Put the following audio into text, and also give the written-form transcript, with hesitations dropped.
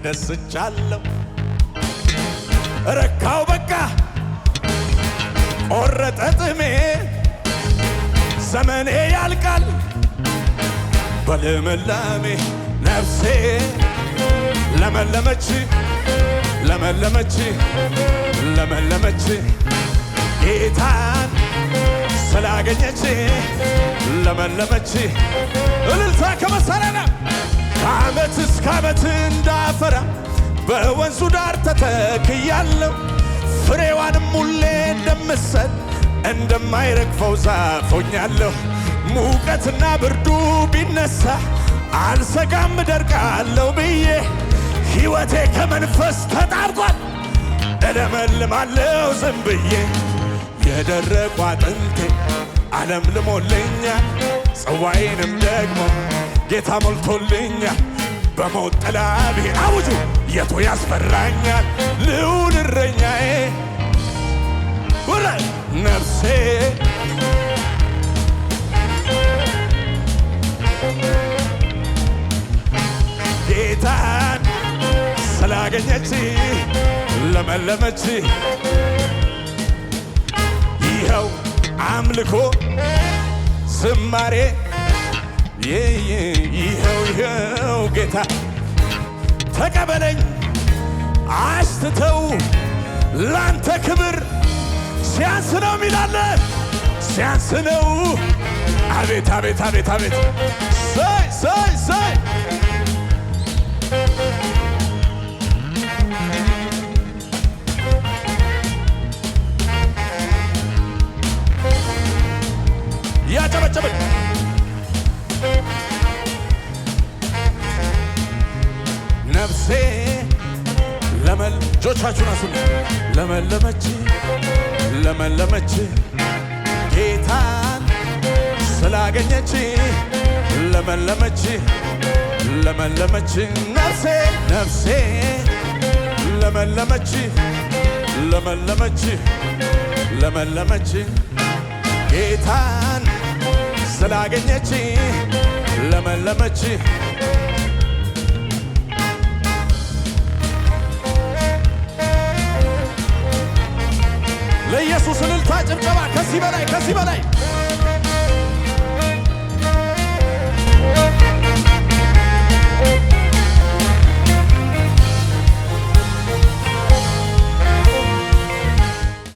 ተደስቻለሁ ረካው በቃ ቆረጠ ጥሜ ዘመኔ ያልቃል በልምላሜ ነፍሴ ለመለመች ለመለመች ለመለመች ጌታን ስላገኘች ለመለመች እልልታ ከመሰረና ከዓመት እስከ ዓመት እንዳፈራ በወንዙ ዳር ተተክያለሁ ፍሬዋንም ሁሌ እንደምሰጥ እንደማይረግፈው ዛፍ ሆኛለሁ ሙቀትና ብርዱ ቢነሳ አልሰጋም እደርቃለሁ ብዬ ሕይወቴ ከመንፈስ ተጣብቋል እለመልማለሁ ዝም ብዬ የደረቁ አጥንቴ ዓለም ልሞልኛል ጽዋዬንም ደግሞ ጌታ ሞልቶልኛል በሞት ጥላ ብሄድ አውጁ የቱ ያስፈራኛል ልዑል እረኛዬ ነፍሴ ጌታን ስላገኘች ለመለመች ይኸው አምልኮ ዝማሬ ይኸው ጌታ ተቀበለኝ አስትተው ላንተ ክብር ሲያንስ ነው ሚላለ ሲያንስ ነው አቤት አቤት አቤት አቤት ሳይ ሳይ ሳይ ያጨበጨበኝ ነፍሴ ጆቻችሁን አሱን ለመለመች ለመለመች ጌታን ስላገኘች ለመለመች ለመለመች ነፍሴ ነፍሴ ለመለመች ለመለመች ለመለመች ጌታን ስላገኘች ለመለመች ለኢየሱስ እልልታ ጭብጨባ ከዚህ በላይ